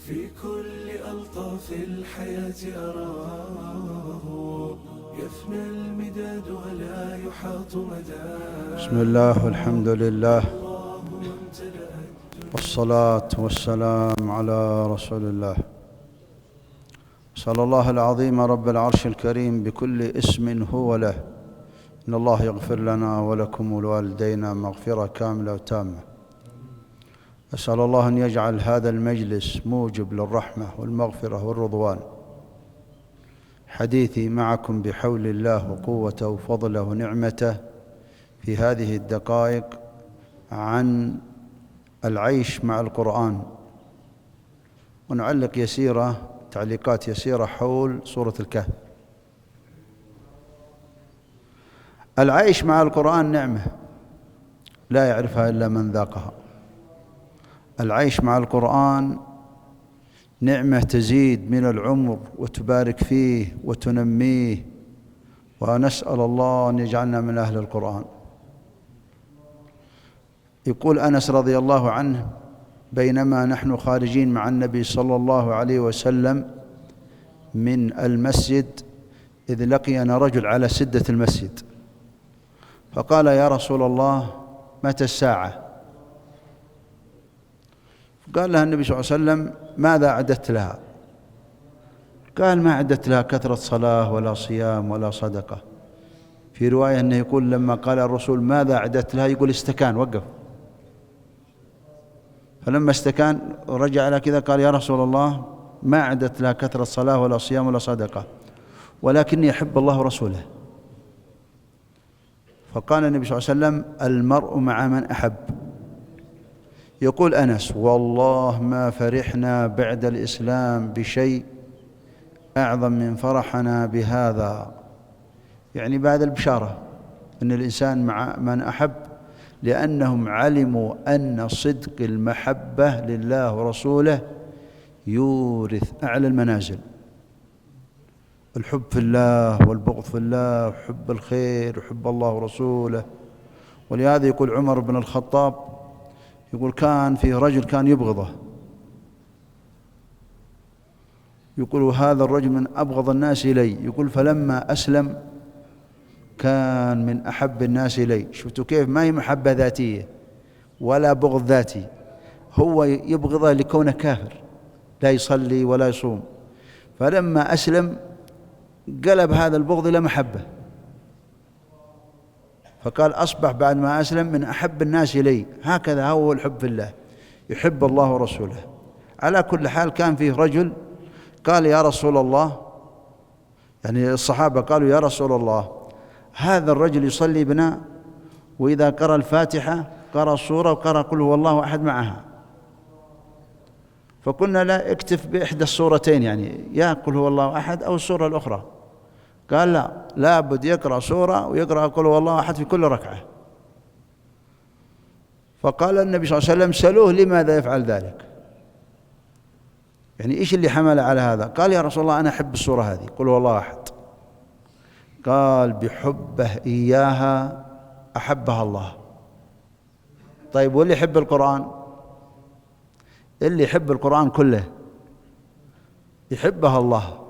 في كل ألطاف الحياة أراه يفنى المداد ولا يحاط مداه. بسم الله والحمد لله والصلاة والسلام على رسول الله. صلى الله العظيم رب العرش الكريم بكل اسم هو له، إن الله يغفر لنا ولكم ولوالدينا مغفرة كاملة وتامة. أسأل الله أن يجعل هذا المجلس موجب للرحمة والمغفرة والرضوان. حديثي معكم بحول الله وقوته وفضله ونعمته في هذه الدقائق عن العيش مع القرآن، ونعلق تعليقات يسيرة حول سورة الكهف. العيش مع القرآن نعمة لا يعرفها إلا من ذاقها. العيش مع القرآن نعمة تزيد من العمر وتبارك فيه وتنميه، ونسأل الله أن يجعلنا من أهل القرآن. يقول أنس رضي الله عنه: بينما نحن خارجين مع النبي صلى الله عليه وسلم من المسجد إذ لقينا رجل على سدة المسجد، فقال: يا رسول الله، متى الساعة؟ قال له النبي صلى الله عليه وسلم: ماذا أعددت لها؟ قال: ما أعددت لها كثرة صلاة ولا صيام ولا صدقة. في رواية أنه يقول لما قال الرسول: ماذا أعددت لها؟ يقول: استكان، وقف. فلما استكان رجع على كذا قال: يا رسول الله، ما أعددت لها كثرة صلاة ولا صيام ولا صدقة، ولكني أحب الله ورسوله. فقال النبي صلى الله عليه وسلم: المرء مع من أحب. يقول أنس: والله ما فرحنا بعد الإسلام بشيء أعظم من فرحنا بهذا. يعني بعد البشارة أن الإنسان مع من أحب، لأنهم علموا أن صدق المحبة لله ورسوله يورث أعلى المنازل. الحب في الله والبغض في الله وحب الخير وحب الله ورسوله. ولهذا يقول عمر بن الخطاب، يقول كان فيه رجل كان يبغضه، يقول وهذا الرجل من أبغض الناس إلي. يقول فلما أسلم كان من أحب الناس إلي. شفتوا كيف؟ ما هي محبة ذاتية ولا بغض ذاتي، هو يبغضه لكونه كافر لا يصلي ولا يصوم، فلما أسلم قلب هذا البغض إلى محبة، فقال أصبح بعد ما أسلم من أحب الناس إلي. هكذا هو الحب في الله، يحب الله ورسوله. على كل حال كان فيه رجل قال: يا رسول الله، يعني الصحابة قالوا: يا رسول الله، هذا الرجل يصلي بنا، وإذا قرأ الفاتحة قرأ السورة وقرأ قل هو الله أحد معها. فقلنا لا، اكتف بإحدى السورتين، يعني يا قل هو الله أحد أو السورة الأخرى. قال لا، لابد يقرأ سورة ويقرأ قل هو الله أحد في كل ركعة. فقال النبي صلى الله عليه وسلم: سألوه لماذا يفعل ذلك، يعني إيش اللي حمل على هذا؟ قال: يا رسول الله، أنا أحب السورة هذه قل هو الله أحد. قال: بحبه إياها أحبها الله. طيب واللي يحب القرآن؟ اللي يحب القرآن كله يحبها الله.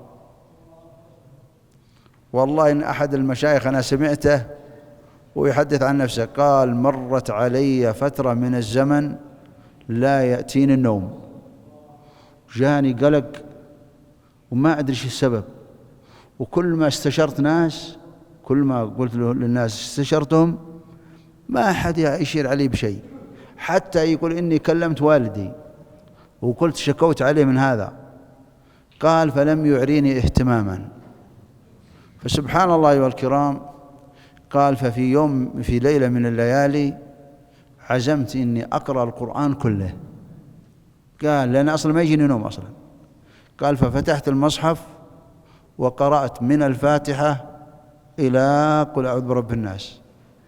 والله إن أحد المشايخ أنا سمعته ويحدث عن نفسه قال: مرت علي فترة من الزمن لا يأتيني النوم، جاني قلق وما أدري ايش السبب، وكل ما استشرت ناس، كل ما قلت للناس استشرتهم ما أحد يشير علي بشيء، حتى يقول إني كلمت والدي وقلت شكوت عليه من هذا، قال فلم يعريني اهتماما. فسبحان الله أيها الكرام، قال ففي يوم في ليلة من الليالي عزمت إني أقرأ القرآن كله، قال لأن أصلا ما يجيني نوم أصلا. قال ففتحت المصحف وقرأت من الفاتحة إلى قل أعوذ برب الناس.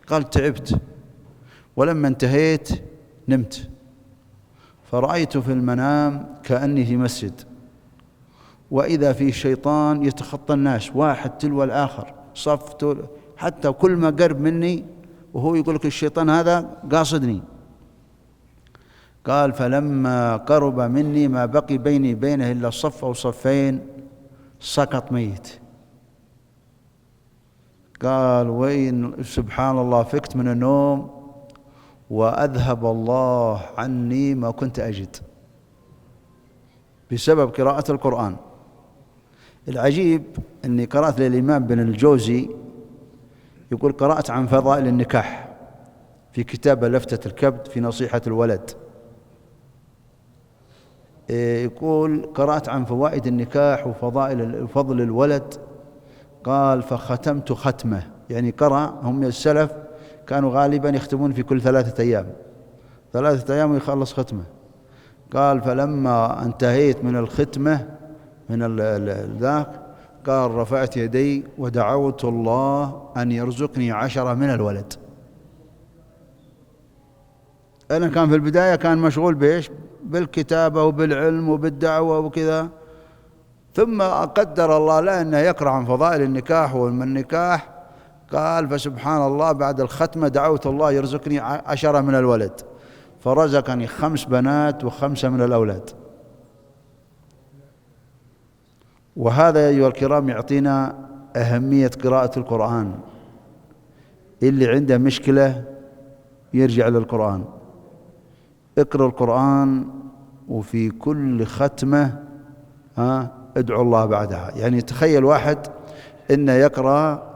قال تعبت، ولما انتهيت نمت، فرأيت في المنام كأني في مسجد، وإذا فيه شيطان يتخطى الناس واحد تلو الآخر، صف حتى كل ما قرب مني وهو يقول لك الشيطان هذا قاصدني. قال فلما قرب مني ما بقي بيني بينه إلا صف أو صفين سقط ميت. قال وين سبحان الله فكت من النوم وأذهب الله عني ما كنت أجد بسبب قراءة القرآن. العجيب أني قرأت للإمام ابن الجوزي يقول قرأت عن فضائل النكاح في كتاب لفتة الكبد في نصيحة الولد. يقول قرأت عن فوائد النكاح وفضل الولد. قال فختمت ختمة، يعني قرأ، هم السلف كانوا غالبا يختمون في كل 3 أيام، 3 أيام ويخلص ختمة. قال فلما انتهيت من الختمة من ذاك قال رفعت يدي ودعوت الله أن يرزقني 10 من الولد. أنا كان في البداية كان مشغول بإيش؟ بالكتابة وبالعلم وبالدعوة وكذا، ثم قدر الله له أنه يقرأ عن فضائل النكاح ومن النكاح. قال فسبحان الله بعد الختمة دعوت الله يرزقني 10 من الولد، فرزقني 5 بنات و5 من الأولاد. وهذا يا أيها الكرام يعطينا أهمية قراءة القرآن. اللي عنده مشكلة يرجع للقرآن، اقرأ القرآن، وفي كل ختمة ادعو الله بعدها. يعني تخيل واحد إنه يقرأ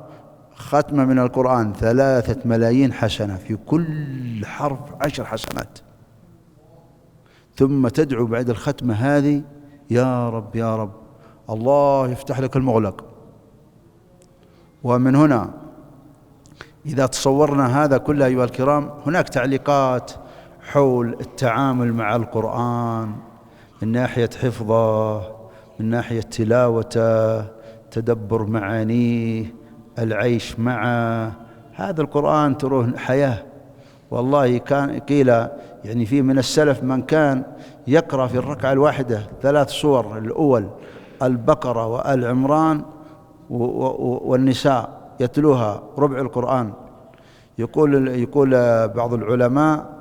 ختمة من القرآن 3 ملايين حسنة، في كل حرف 10 حسنات، ثم تدعو بعد الختمة هذه يا رب يا رب الله يفتح لك المغلق. ومن هنا إذا تصورنا هذا كله أيها الكرام، هناك تعليقات حول التعامل مع القرآن من ناحية حفظه، من ناحية تلاوته، تدبر معانيه، العيش معه. هذا القرآن تروه حياة. والله كان قيل يعني في من السلف من كان يقرأ في الركعة الواحدة 3 سور الأول، البقرة وآل عمران والنساء، يتلوها ربع القرآن. يقول بعض العلماء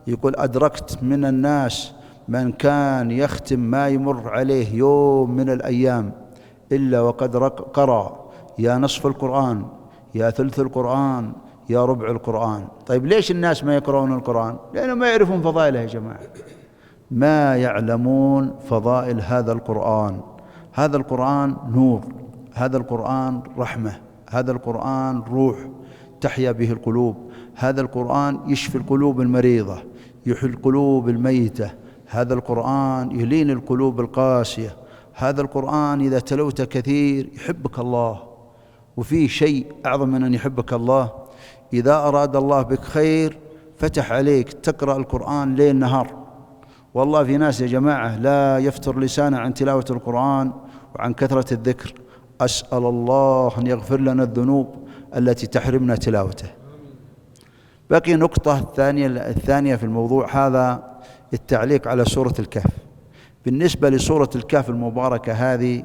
يقول أدركت من الناس من كان يختم ما يمر عليه يوم من الأيام إلا وقد قرأ يا نصف القرآن يا ثلث القرآن يا ربع القرآن. طيب ليش الناس ما يقرؤون القرآن؟ لأنهم ما يعرفون فضائله يا جماعة، ما يعلمون فضائل هذا القرآن. هذا القرآن نور، هذا القرآن رحمة، هذا القرآن روح تحيا به القلوب، هذا القرآن يشفي القلوب المريضة، يحيي القلوب الميتة، هذا القرآن يلين القلوب القاسية، هذا القرآن إذا تلوت كثير يحبك الله. وفيه شيء أعظم من أن يحبك الله، إذا أراد الله بك خير فتح عليك تقرأ القرآن ليل نهار. والله في ناس يا جماعة لا يفتر لسانه عن تلاوة القرآن وعن كثرة الذكر. أسأل الله أن يغفر لنا الذنوب التي تحرمنا تلاوته. بقي نقطة الثانية في الموضوع هذا، التعليق على سورة الكهف. بالنسبة لسورة الكهف المباركة هذه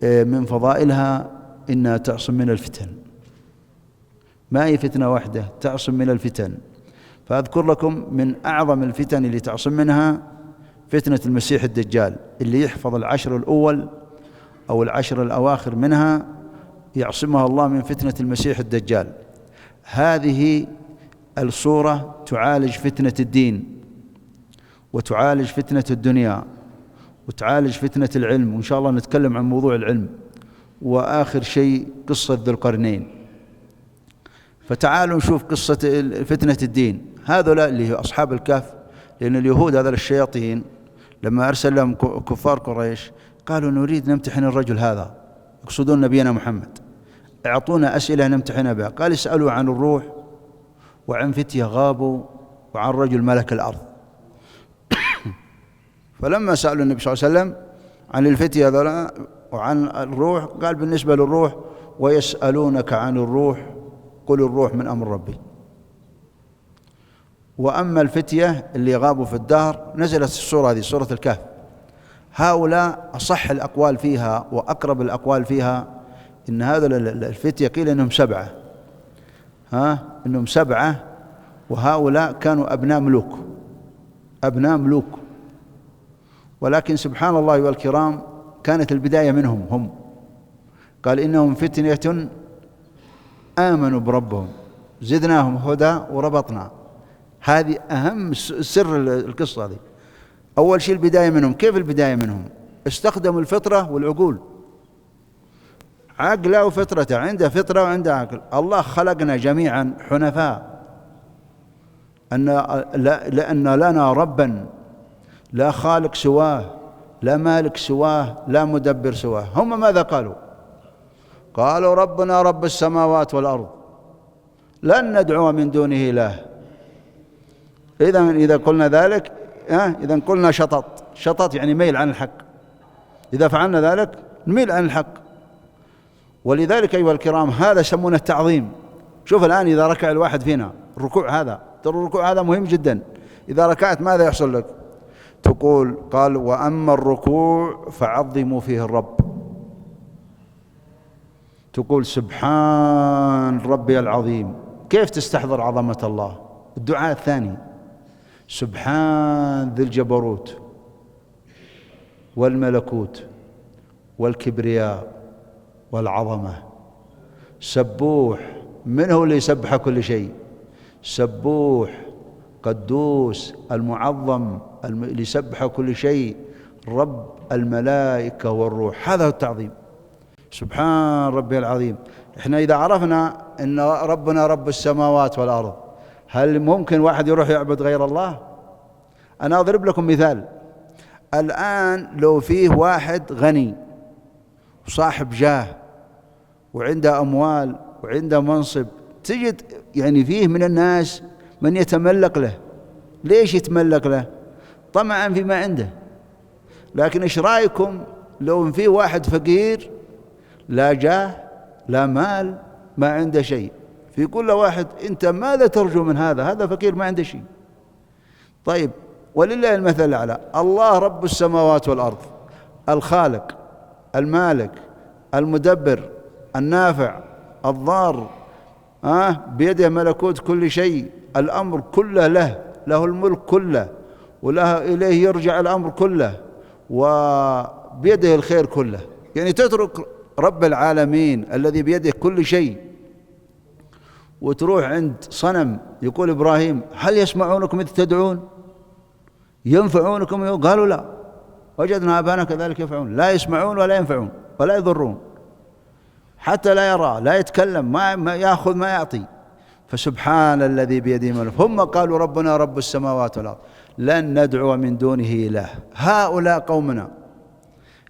من فضائلها إنها تعصم من الفتن، ما هي فتنة واحدة، تعصم من الفتن. فأذكر لكم من أعظم الفتن اللي تعصم منها فتنة المسيح الدجال، اللي يحفظ 10 الأول أو 10 الأواخر منها يعصمها الله من فتنة المسيح الدجال. هذه السورة تعالج فتنة الدين، وتعالج فتنة الدنيا، وتعالج فتنة العلم، وإن شاء الله نتكلم عن موضوع العلم. وآخر شيء قصة ذو القرنين. فتعالوا نشوف قصة فتنة الدين. هذولا اللي هو أصحاب الكهف، لأن اليهود هذول الشياطين لما أرسل لهم كفار قريش قالوا نريد نمتحن الرجل هذا، يقصدون نبينا محمد، اعطونا أسئلة نمتحن بها. قال اسألوا عن الروح وعن فتية غابوا وعن رجل ملك الأرض. فلما سألوا النبي صلى الله عليه وسلم عن الفتية هذولا وعن الروح قال بالنسبة للروح ويسألونك عن الروح قل الروح من أمر ربي. وأما الفتية اللي غابوا في الدهر نزلت السورة هذه سورة الكهف. هؤلاء أصح الأقوال فيها وأقرب الأقوال فيها إن هذا الفتية قيل إنهم 7 إنهم 7، وهؤلاء كانوا أبناء ملوك. أبناء ملوك، ولكن سبحان الله والكرام كانت البداية منهم هم. قال إنهم فتنة آمنوا بربهم زدناهم هدى وربطنا. هذه أهم سر القصة هذه. أول شيء البداية منهم. كيف البداية منهم؟ استخدموا الفطرة والعقول، عقله وفطرته، عنده فطرة وعنده عقل. الله خلقنا جميعا حنفاء، لأن لنا ربا لا خالق سواه، لا مالك سواه، لا مدبر سواه. هم ماذا قالوا؟ قالوا ربنا رب السماوات والأرض لن ندعو من دونه إله. إذا قلنا ذلك، إذا قلنا شطط يعني ميل عن الحق. إذا فعلنا ذلك نميل عن الحق. ولذلك أيها الكرام هذا يسمونه التعظيم. شوف الآن إذا ركع الواحد فينا الركوع هذا، ترى الركوع هذا مهم جدا. إذا ركعت ماذا يحصل لك؟ تقول قال وأما الركوع فعظموا فيه الرب. تقول سبحان ربي العظيم. كيف تستحضر عظمة الله؟ الدعاء الثاني سبحان ذي الجبروت والملكوت والكبرياء والعظمة. سبوح، من هو اللي يسبح كل شيء؟ سبوح قدوس المعظم اللي يسبح كل شيء، رب الملائكة والروح. هذا هو التعظيم، سبحان ربي العظيم. احنا إذا عرفنا أن ربنا رب السماوات والأرض، هل ممكن واحد يروح يعبد غير الله؟ أنا أضرب لكم مثال. الآن لو فيه واحد غني وصاحب جاه وعنده أموال وعنده منصب، تجد يعني فيه من الناس من يتملق له. ليش يتملق له؟ طمعا فيما عنده. لكن إيش رأيكم لو فيه واحد فقير لا جاه لا مال، ما عنده شيء؟ في كل واحد أنت ماذا ترجو من هذا؟ هذا فقير ما عنده شيء. طيب ولله المثل الأعلى. الله رب السماوات والأرض، الخالق المالك المدبر النافع الضار، بيده ملكوت كل شيء، الأمر كله له الملك كله، إليه يرجع الأمر كله، وبيده الخير كله. يعني تترك رب العالمين الذي بيده كل شيء وتروح عند صنم. يقول إبراهيم هل يسمعونكم إذ تدعون؟ ينفعونكم؟ قالوا لا، وجدنا آباءنا كذلك يفعلون. لا يسمعون ولا ينفعون ولا يضرون، حتى لا يرى لا يتكلم، ما يأخذ ما يعطي. فسبحان الذي بيده ملك. هم قالوا ربنا رب السماوات والأرض لن ندعو من دونه إله. هؤلاء قومنا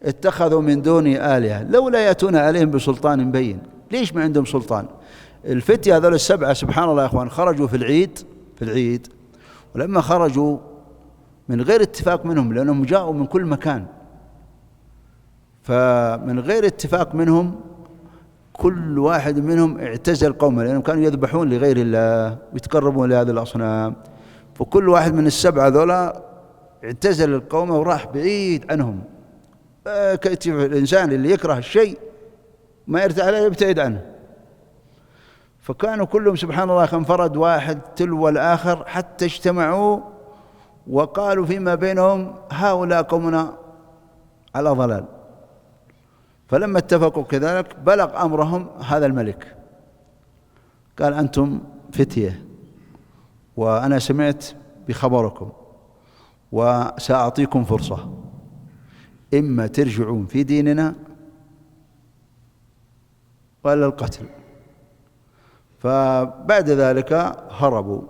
اتخذوا من دونه آلهة لولا يأتون عليهم بسلطان بين. ليش ما عندهم سلطان؟ الفتية هذول السبعة سبحان الله يا أخوان خرجوا في العيد، ولما خرجوا من غير اتفاق منهم، لأنهم جاءوا من كل مكان، فمن غير اتفاق منهم كل واحد منهم اعتزل قومه، لأنهم كانوا يذبحون لغير الله ويتقربون لهذه الأصنام. فكل واحد من السبعة ذولا اعتزل القوم وراح بعيد عنهم. الإنسان اللي يكره الشيء ما يرتاح له يبتعد عنه. فكانوا كلهم سبحان الله انفرد واحد تلو الآخر حتى اجتمعوا وقالوا فيما بينهم هؤلاء قومنا على ضلال. فلما اتفقوا كذلك بلغ أمرهم هذا الملك، قال أنتم فتية وأنا سمعت بخبركم وسأعطيكم فرصة، إما ترجعون في ديننا ولا القتل. فبعد ذلك هربوا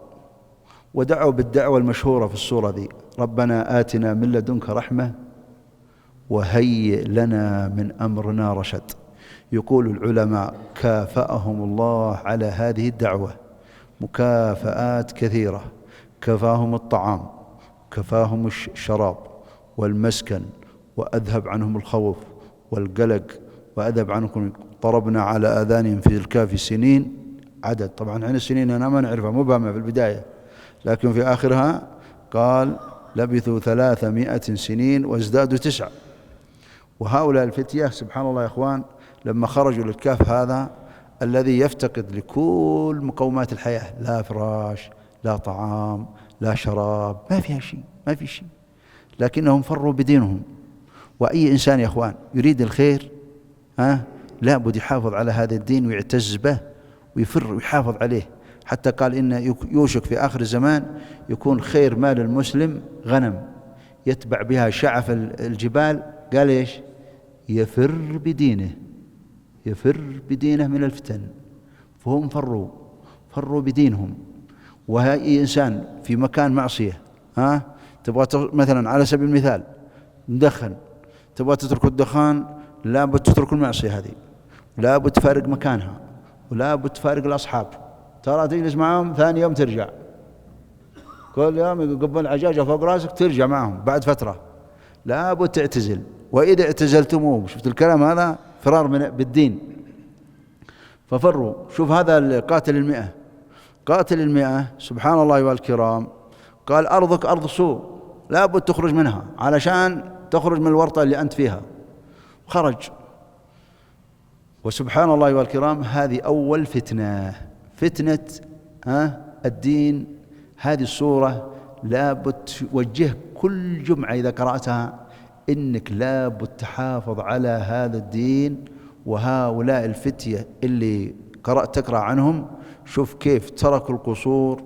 ودعوا بالدعوة المشهورة في السورة ذي ربنا آتنا من لدنك رحمة وهيئ لنا من أمرنا رشد. يقول العلماء كافأهم الله على هذه الدعوة مكافآت كثيرة. كفاهم الطعام، كفاهم الشراب والمسكن، وأذهب عنهم الخوف والقلق، وأذهب عنكم. ضربنا على آذانهم في الكهف سنين عدد. طبعا عن السنين أنا ما نعرفها مبهمة في البداية، لكن في آخرها قال لبثوا 300 سنين وازدادوا 9. وهؤلاء الفتية سبحان الله يا أخوان لما خرجوا للكهف هذا الذي يفتقد لكل مقومات الحياة، لا فراش لا طعام لا شراب، ما فيها شيء، ما في شيء، لكنهم فروا بدينهم. وأي إنسان يا أخوان يريد الخير لابد يحافظ على هذا الدين ويعتز به ويفر ويحافظ عليه. حتى قال إن يوشك في آخر الزمان يكون خير مال المسلم غنم يتبع بها شعف الجبال. قال إيش؟ يفر بدينه، يفر بدينه من الفتن. فهم فروا بدينهم. وأي إنسان في مكان معصية تبغى مثلا على سبيل المثال مدخن، تبغى تترك الدخان لابد تترك المعصية هذه، لابد تفارق مكانها، ولابد تفارق الأصحاب. ترى تجلس معهم ثاني يوم ترجع، كل يوم يقبل عجاجة فوق راسك ترجع معهم بعد فترة. لابد تعتزل. وإذا اعتزلتموه، شفت الكلام هذا فرار بالدين. ففروا. شوف هذا قاتل 100 سبحان الله والكرام، قال أرضك أرض سوء لابد تخرج منها علشان تخرج من الورطة اللي أنت فيها. خرج. وسبحان الله والكرام هذه أول فتنة الدين. هذه الصورة لابد توجه كل جمعة إذا قرأتها إنك لابد تحافظ على هذا الدين. وهؤلاء الفتية اللي تقرأ عنهم، شوف كيف تركوا القصور،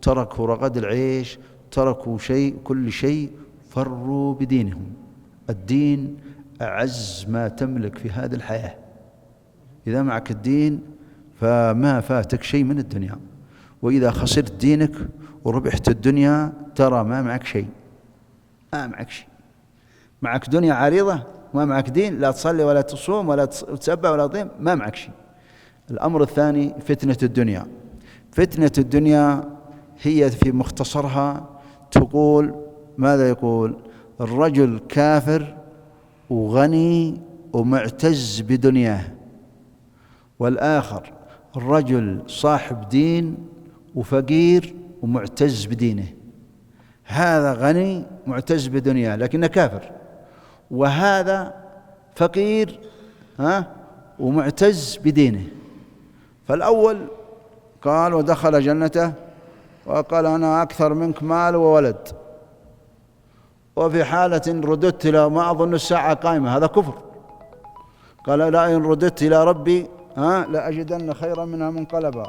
تركوا رغد العيش، تركوا كل شيء، فروا بدينهم. الدين أعز ما تملك في هذه الحياة. إذا معك الدين فما فاتك شيء من الدنيا. وإذا خسرت دينك وربحت الدنيا ترى ما معك شيء، معك دنيا عريضة ما معك دين، لا تصلي ولا تصوم ولا تسبح ولا تطيم، ما معك شيء. الأمر الثاني فتنة الدنيا هي في مختصرها تقول ماذا يقول؟ الرجل كافر وغني ومعتز بدنياه، والآخر الرجل صاحب دين وفقير ومعتز بدينه. هذا غني معتز بدنياه لكنه كافر، وهذا فقير ومعتز بدينه. فالأول قال ودخل جنته وقال أنا أكثر منك مال وولد، وفي حالة رددت إلى ما أظن الساعة قائمة، هذا كفر. قال لا إن رددت إلى ربي لأجدن خيرا منها منقلبا،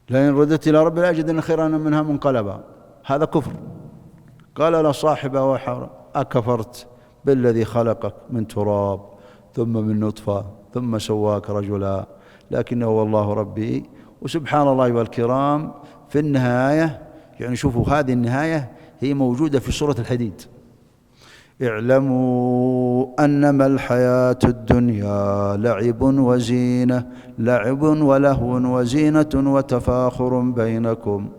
لئن رددت إلى ربي لأجدن خيرا منها منقلبا، هذا كفر. قال لا صاحبه وحور أكفرت بالذي خلقك من تراب ثم من نطفة ثم سواك رجلا لكنه هو الله ربي. وسبحان الله والكرام في النهاية، يعني شوفوا هذه النهاية هي موجودة في سورة الحديد: اعلموا أنما الحياة الدنيا لعب ولهو وزينة وتفاخر بينكم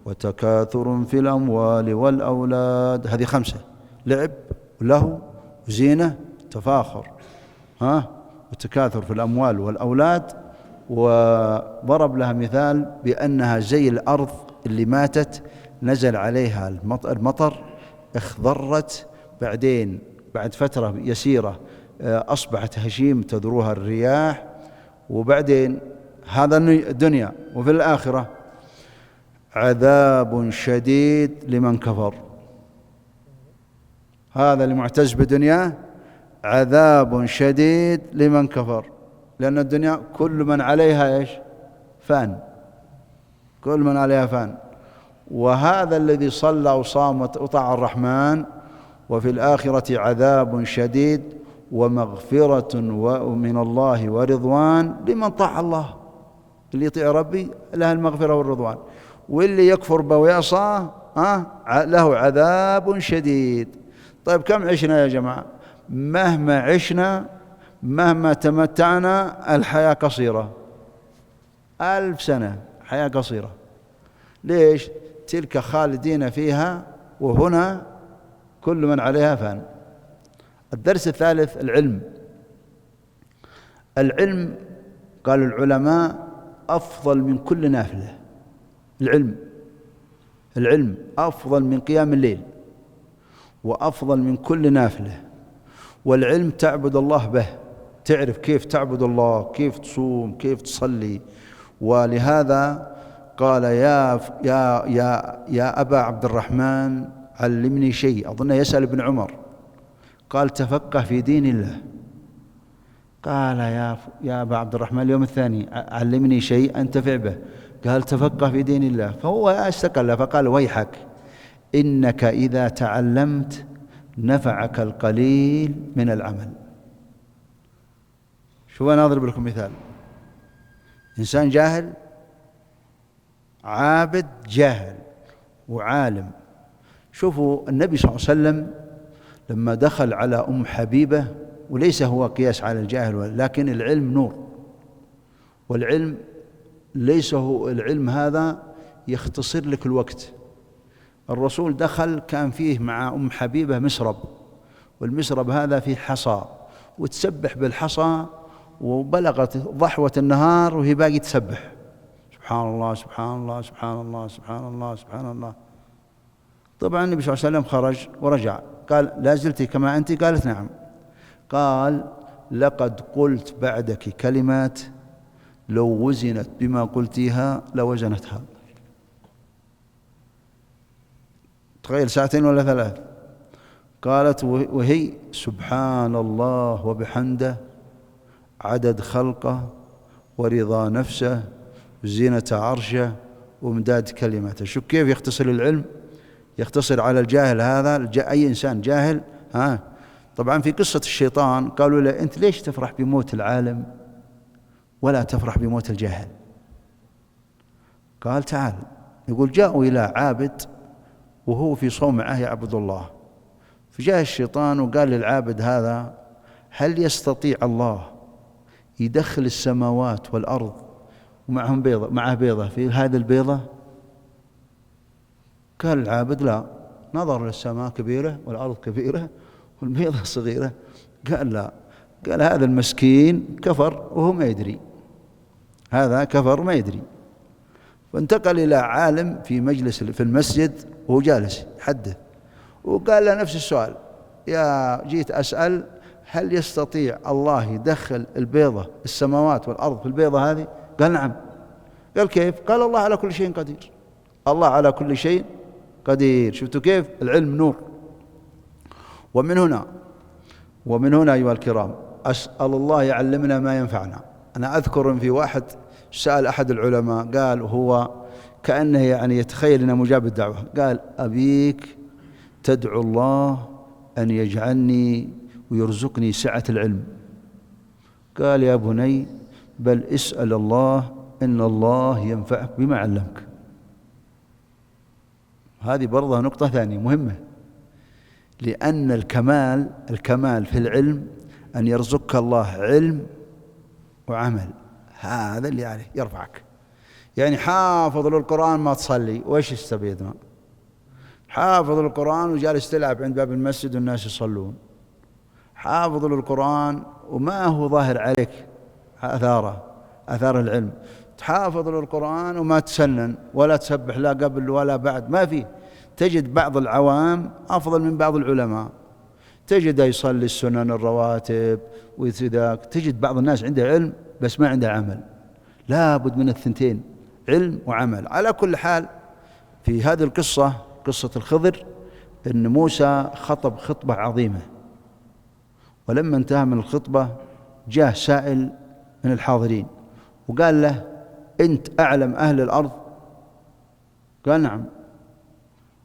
وتكاثر في الأموال والأولاد. هذه 5: لعب ولهو وزينة تفاخر وتكاثر في الأموال والأولاد. وضرب لها مثال بأنها زي الأرض اللي ماتت نزل عليها المطر اخضرت، بعدين بعد فترة يسيرة أصبحت هشيم تذروها الرياح، وبعدين هذا الدنيا. وفي الآخرة عذاب شديد لمن كفر. هذا اللي معتز بدنياه عذاب شديد لمن كفر، لأن الدنيا كل من عليها إيش؟ فان، كل من عليها فان. وهذا الذي صلى وصام وطاع الرحمن وفي الآخرة عذاب شديد ومغفرة من الله ورضوان لمن طاع الله. اللي يطيع ربي له المغفرة والرضوان، واللي يكفر به ويعصى له عذاب شديد. طيب كم عشنا يا جماعة؟ مهما عشنا مهما تمتعنا الحياة قصيرة، 1000 سنة حياة قصيرة. ليش؟ تلك خالدين فيها وهنا كل من عليها فان. الدرس الثالث العلم قال العلماء أفضل من كل نافلة. العلم أفضل من قيام الليل وأفضل من كل نافلة. والعلم تعبد الله به، تعرف كيف تعبد الله، كيف تصوم، كيف تصلي. ولهذا قال يا أبا عبد الرحمن علمني شيء، أظن يسأل ابن عمر، قال تفقه في دين الله. قال يا أبا عبد الرحمن اليوم الثاني علمني شيء أنتفع به، قال تفقه في دين الله. فهو استقل فقال ويحك إنك إذا تعلمت نفعك القليل من العمل. شوف أنا أضرب لكم مثال، إنسان جاهل، عابد جاهل وعالم. شوفوا النبي صلى الله عليه وسلم لما دخل على أم حبيبة، وليس هو قياس على الجاهل، لكن العلم نور، والعلم ليس هو العلم هذا يختصر لك الوقت. الرسول دخل كان فيه مع أم حبيبة مسرب، والمسرب هذا فيه حصى، وتسبح بالحصى، وبلغت ضحوة النهار وهي باقي تسبح سبحان الله سبحان الله سبحان الله سبحان الله سبحان الله. طبعا النبي صلى الله عليه وسلم خرج ورجع، قال لا زلت كما أنت؟ قالت نعم. قال لقد قلت بعدك كلمات لو وزنت بما قلتيها لوزنتها. تخيل ساعتين ولا ثلاث. قالت وهي سبحان الله وبحمده عدد خلقه ورضا نفسه وزينة عرشه ومداد كلماته. شوف كيف يختصر العلم، يختصر على الجاهل هذا. أي إنسان جاهل طبعا في قصة الشيطان قالوا له أنت ليش تفرح بموت العالم ولا تفرح بموت الجاهل؟ قال تعال، يقول جاءوا إلى عابد وهو في صومعة يعبد الله، فجاء الشيطان وقال للعابد هذا هل يستطيع الله يدخل السماوات والأرض ومعهم بيضة، معه بيضة في هذه البيضة؟ قال العابد لا، نظر للسماء كبيرة والأرض كبيرة والبيضة صغيرة. قال لا، قال هذا المسكين كفر وهو ما يدري، هذا كفر ما يدري. فانتقل إلى عالم في مجلس في المسجد وهو جالس يحدث، وقال له نفس السؤال، يا جيت أسأل هل يستطيع الله يدخل البيضة السماوات والأرض في البيضة هذه؟ قال نعم. قال كيف؟ قال الله على كل شيء قدير، الله على كل شيء قدير. شفتوا كيف العلم نور. ومن هنا أيها الكرام أسأل الله يعلمنا ما ينفعنا. أنا أذكر إن في واحد سأل أحد العلماء، قال هو كأنه يعني يتخيل أنه مجاب الدعوة، قال أبيك تدعو الله أن يجعلني ويرزقني سعة العلم. قال يا بني بل اسأل الله إن الله ينفعك بما علمك. هذه برضه نقطة ثانية مهمة، لأن الكمال في العلم أن يرزقك الله علم وعمل، هذا اللي عليه يرفعك. يعني حافظ للقرآن ما تصلي، وإيش يستفيد؟ ما حافظ للقرآن وجالس تلعب عند باب المسجد والناس يصلون، حافظ للقرآن وما هو ظاهر عليك آثار العلم، تحافظ للقرآن وما تسنن ولا تسبح لا قبل ولا بعد، ما في. تجد بعض العوام أفضل من بعض العلماء، تجد يصلي السنن الرواتب وذاك، تجد بعض الناس عنده علم بس ما عنده عمل. لا بد من الثنتين، علم وعمل. على كل حال في هذه القصة، قصة الخضر، إن موسى خطب خطبة عظيمة، ولما انتهى من الخطبة جاء سائل من الحاضرين وقال له أنت أعلم أهل الأرض؟ قال نعم.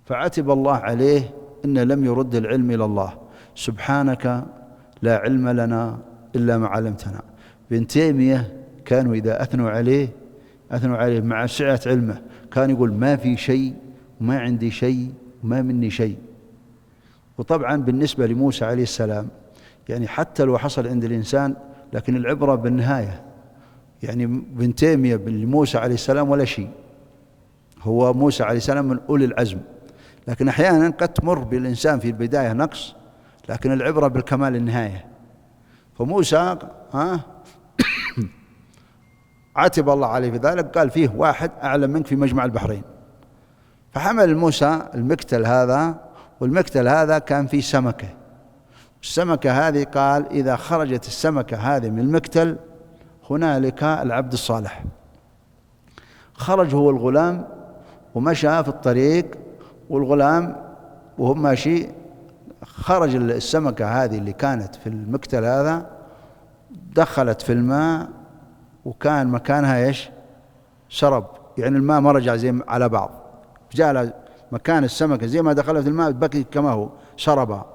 فعتب الله عليه إن لم يرد العلم إلى الله، سبحانك لا علم لنا إلا ما علمتنا. ابن تيمية كانوا إذا أثنوا عليه مع سعة علمه كان يقول ما في شيء وما عندي شيء وما مني شيء. وطبعا بالنسبة لموسى عليه السلام يعني حتى لو حصل عند الإنسان لكن العبرة بالنهاية. يعني ابن تيمية لموسى عليه السلام ولا شيء، هو موسى عليه السلام من أولي العزم، لكن أحيانا قد تمر بالإنسان في البداية نقص، لكن العبرة بالكمال النهاية. فموسى عاتب الله عليه في ذلك، قال فيه واحد أعلم منك في مجمع البحرين. فحمل موسى المكتل هذا، والمكتل هذا كان فيه سمكة، السمكة هذه قال إذا خرجت السمكة هذه من المكتل هنالك العبد الصالح. خرج هو الغلام ومشى في الطريق، والغلام وهو ماشي خرج السمكة هذه اللي كانت في المقتل هذا، دخلت في الماء، وكان مكانها ايش؟ شرب، يعني الماء ما رجع زي على بعض، جاء مكان السمكة زي ما دخلت في الماء بقي كما هو، شربها.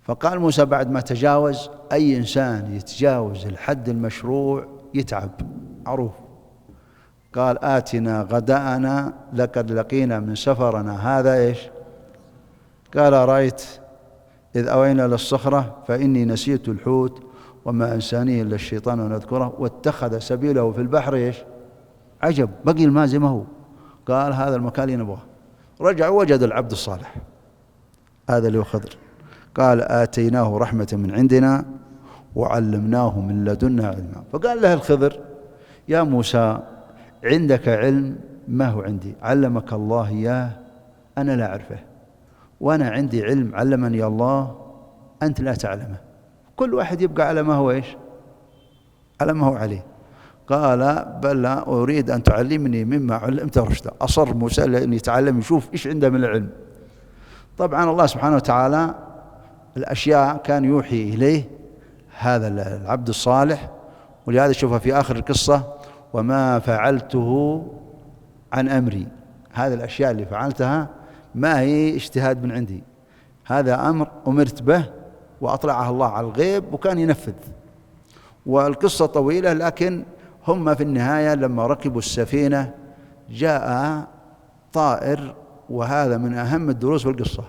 فقال موسى بعد ما تجاوز، أي إنسان يتجاوز الحد المشروع يتعب، معروف. قال آتنا غداءنا لقد لقينا من سفرنا هذا إيش؟ قال أرأيت إذ أوينا للصخرة فإني نسيت الحوت وما أنسانيه إلا الشيطان أن أذكره واتخذ سبيله في البحر إيش؟ عجب، بقي الماء زي ما هو. قال هذا المكان اللي نبغاه. رجع وجد العبد الصالح هذا اللي هو خضر. قال آتيناه رحمة من عندنا وعلمناه من لدنا علما. فقال له الخضر يا موسى عندك علم ما هو عندي، علمك الله إياه أنا لا أعرفه، وأنا عندي علم علمني الله أنت لا تعلمه، كل واحد يبقى على ما هو إيش؟ على ما هو عليه. قال بل أريد أن تعلمني مما علمت رشدا. أصر موسى أن يتعلم يشوف إيش عنده من العلم. طبعا الله سبحانه وتعالى الأشياء كان يوحي إليه هذا العبد الصالح، ولهذا شوفها في آخر القصة وما فعلته عن أمري. هذه الأشياء اللي فعلتها ما هي اجتهاد من عندي، هذا أمر أمرت به وأطلعه الله على الغيب وكان ينفذ. والقصة طويلة، لكن هم في النهاية لما ركبوا السفينة جاء طائر، وهذا من أهم الدروس في القصة،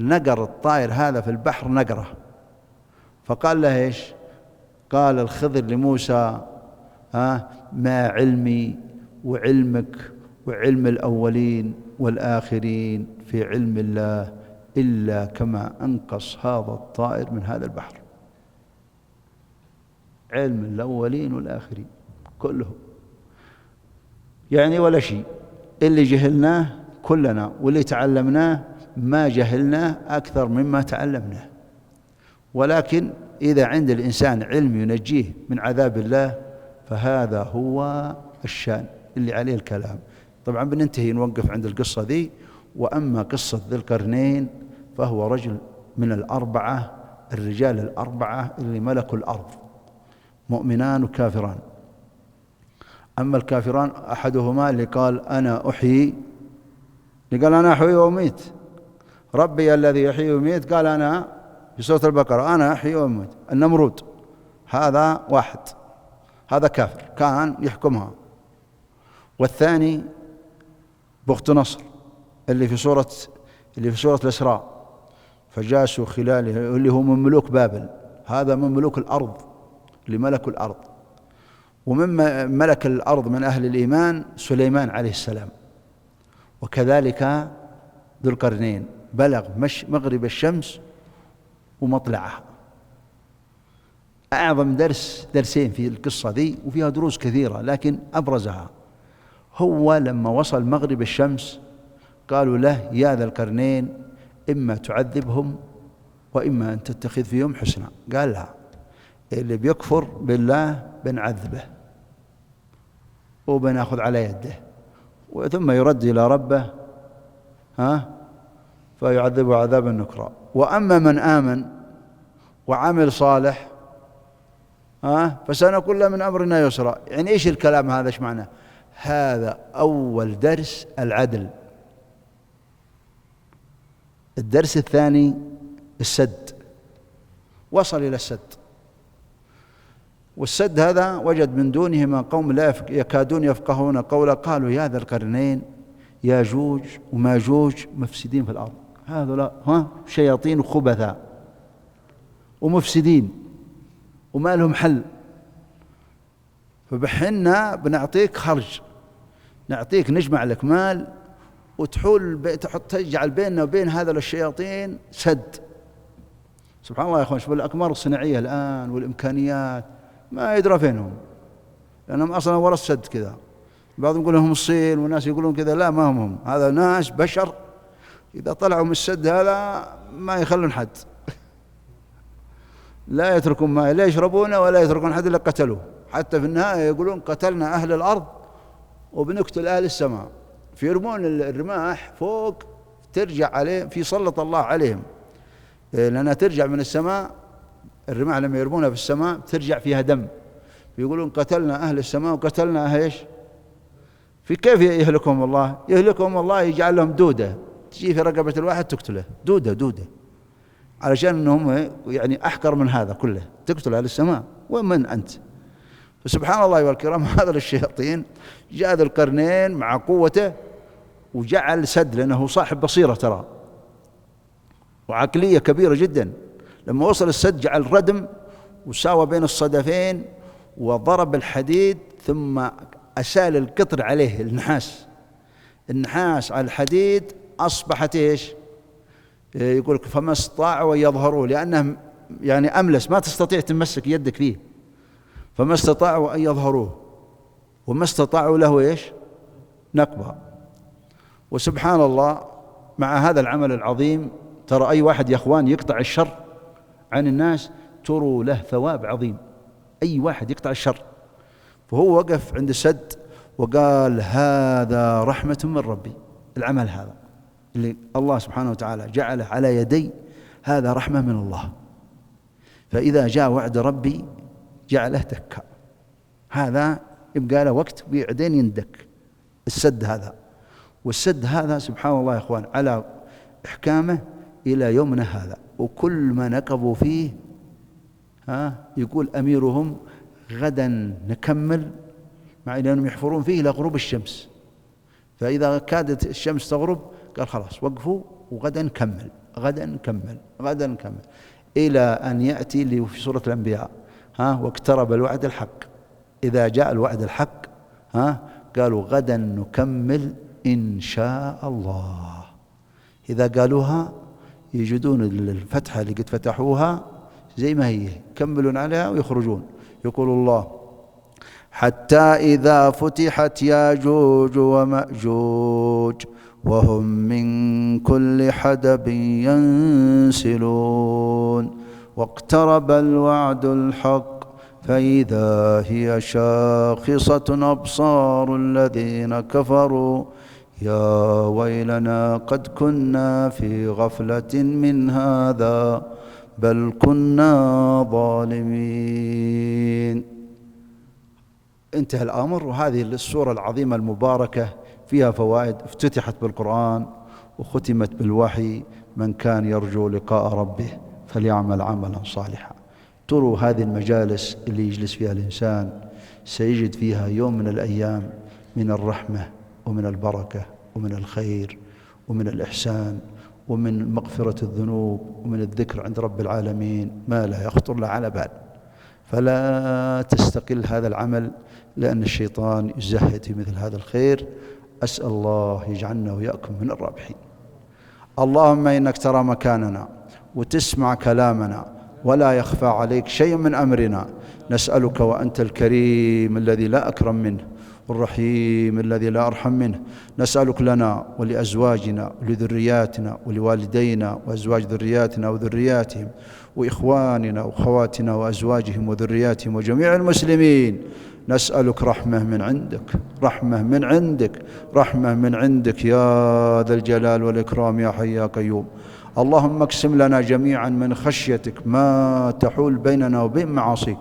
نقر الطائر هذا في البحر نقره. فقال له إيش؟ قال الخضر لموسى ما علمي وعلمك وعلم الأولين والآخرين في علم الله إلا كما أنقص هذا الطائر من هذا البحر. علم الأولين والآخرين كله يعني ولا شيء، اللي جهلناه كلنا واللي تعلمناه ما جهلناه أكثر مما تعلمناه. ولكن إذا عند الإنسان علم ينجيه من عذاب الله فهذا هو الشأن اللي عليه الكلام. طبعا بننتهي نوقف عند القصة ذي. وأما قصة ذي القرنين فهو رجل من الأربعة الرجال الأربعة اللي ملكوا الأرض، مؤمنان وكافران. أما الكافران أحدهما اللي قال أنا أحيي، اللي قال أنا أحيي وأميت، ربي الذي يحيي ويميت، قال أنا في سورة البقرة أنا أحيي وأميت. النمرود هذا واحد، هذا كافر كان يحكمها. والثاني بخت نصر اللي في سورة الإسراء، فجاسوا خلاله اللي هو من ملوك بابل، هذا من ملوك الأرض اللي ملكوا الأرض. ومما ملك الأرض من أهل الإيمان سليمان عليه السلام. وكذلك ذو القرنين بلغ مغرب الشمس ومطلعها. أعظم درسين في القصة دي، وفيها دروس كثيرة لكن أبرزها هو لما وصل مغرب الشمس قالوا له يا ذا القرنين إما تعذبهم وإما أن تتخذ فيهم حسنا. قال لا، اللي بيكفر بالله بنعذبه وبناخذ على يده وثم يرد إلى ربه فيعذبه عذابا نكرا. وأما من آمن وعمل صالح فسنقول له من أمرنا يسرا. يعني إيش الكلام هذا؟ إيش معناه؟ هذا أول درس العدل. الدرس الثاني السد، وصل إلى السد، والسد هذا وجد من دونهما قوم لا يكادون يفقهون قولا قالوا يا ذا القرنين ياجوج وماجوج مفسدين في الأرض. هذولا شياطين وخبثاء ومفسدين وما لهم حل، فبحنا بنعطيك خرج، نعطيك نجمع لك مال تجعل بيننا وبين هذا الشياطين سد. سبحان الله يا أخوان، شوفوا الأقمار الصناعية الآن والإمكانيات ما يدرى فينهم، لأنهم أصلا وراء السد كذا. بعضهم يقولون هم الصين والناس يقولون كذا، لا ما هم هذا ناس بشر إذا طلعوا من السد هذا ما يخلون حد لا يتركون ماء لا يشربونه ولا يتركون حد إلا قتلوه. حتى في النهاية يقولون قتلنا أهل الأرض وبنقتل أهل السماء، فيرمون الرماح فوق ترجع عليهم، في سلط الله عليهم، لأنها ترجع من السماء. الرماح لما يرمونها في السماء ترجع فيها دم، يقولون قتلنا أهل السماء وقتلنا أهل إيش؟ في كيف يهلكهم الله؟ يهلكهم الله يجعل لهم دودة تجي في رقبة الواحد تقتله، دودة علشان أنهم يعني أحقر من هذا كله، تقتل أهل السماء ومن أنت؟ فسبحان الله والكرام، هذا الشياطين جاء ذو القرنين مع قوته وجعل سد، لأنه صاحب بصيرة ترى وعقلية كبيرة جدا. لما وصل السد جعل ردم وساوى بين الصدفين وضرب الحديد، ثم أسال القطر عليه، النحاس على الحديد، أصبحت إيش؟ يقول فما استطاعوا أن يظهروا، لأنه يعني أملس ما تستطيع تمسك يدك فيه، فما استطاعوا أن يظهروه وما استطاعوا له إيش؟ نقبة. وسبحان الله مع هذا العمل العظيم، ترى أي واحد يا أخوان يقطع الشر عن الناس تروا له ثواب عظيم، أي واحد يقطع الشر. فهو وقف عند السد وقال هذا رحمة من ربي، العمل هذا اللي الله سبحانه وتعالى جعله على يدي هذا رحمة من الله، فإذا جاء وعد ربي جعله دكا، هذا يبقى له وقت بعدين يندك السد هذا. والسد هذا سبحان الله يا أخوان على إحكامه إلى يومنا هذا، وكل ما نقبوا فيه يقول أميرهم غدا نكمل، مع أنهم يحفرون فيه إلى غروب الشمس، فإذا كادت الشمس تغرب قال خلاص وقفوا وغدا نكمل، غدا نكمل، إلى أن يأتي اللي في سورة الأنبياء واقترب الوعد الحق. إذا جاء الوعد الحق قالوا غدا نكمل إن شاء الله. إذا قالوها يجدون الفتحة اللي قد فتحوها زي ما هي، يكملون عليها ويخرجون. يقول الله حتى إذا فتحت ياجوج ومأجوج وهم من كل حدب ينسلون واقترب الوعد الحق فإذا هي شاخصة أبصار الذين كفروا يا ويلنا قد كنا في غفلة من هذا بل كنا ظالمين. انتهى الأمر. وهذه السورة العظيمة المباركة فيها فوائد، افتتحت بالقرآن وختمت بالوحي. من كان يرجو لقاء ربه فليعمل عملا صالحا. تروا هذه المجالس اللي يجلس فيها الإنسان سيجد فيها يوم من الأيام من الرحمة ومن البركة ومن الخير ومن الإحسان ومن مغفرة الذنوب ومن الذكر عند رب العالمين ما لا يخطر له على بال. فلا تستقل هذا العمل، لأن الشيطان يزهد في مثل هذا الخير. أسأل الله يجعلنا وياكم من الرابحين. اللهم إنك ترى مكاننا وتسمع كلامنا ولا يخفى عليك شيء من أمرنا. نسألك وأنت الكريم الذي لا أكرم منه والرحيم الذي لا أرحم منه، نسألك لنا ولأزواجنا ولذرياتنا ولوالدينا وأزواج ذرياتنا وذرياتهم وإخواننا وأخواتنا وأزواجهم وذرياتهم وجميع المسلمين. نسألك رحمة من عندك، رحمة من عندك، رحمة من عندك يا ذا الجلال والإكرام يا حي يا قيوم. اللهم اقسم لنا جميعا من خشيتك ما تحول بيننا وبين معاصيك.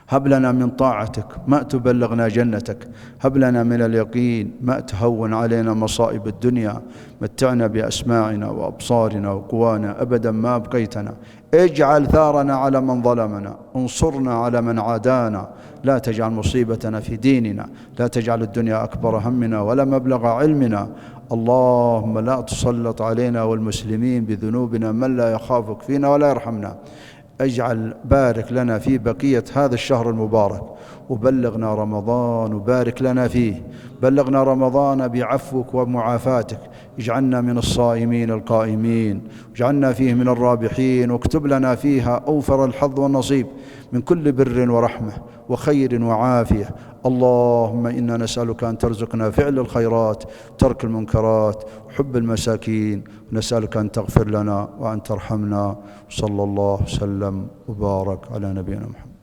هب لنا من طاعتك ما تبلغنا جنتك. هب لنا من اليقين ما تهون علينا مصائب الدنيا. متعنا بأسماعنا وأبصارنا وقوانا أبدا ما أبقيتنا. اجعل ثارنا على من ظلمنا، انصرنا على من عادانا. لا تجعل مصيبتنا في ديننا، لا تجعل الدنيا أكبر همنا ولا مبلغ علمنا. اللهم لا تسلط علينا والمسلمين بذنوبنا من لا يخافك فينا ولا يرحمنا. اجعل بارك لنا في بقية هذا الشهر المبارك، وبلغنا رمضان وبارك لنا فيه. بلغنا رمضان بعفوك ومعافاتك. اجعلنا من الصائمين القائمين، اجعلنا فيه من الرابحين، واكتب لنا فيها أوفر الحظ والنصيب من كل بر ورحمة وخير وعافية. اللهم إنا نسألك أن ترزقنا فعل الخيرات، ترك المنكرات، وحب المساكين. ونسألك أن تغفر لنا وأن ترحمنا. صلى الله وسلم وبارك على نبينا محمد.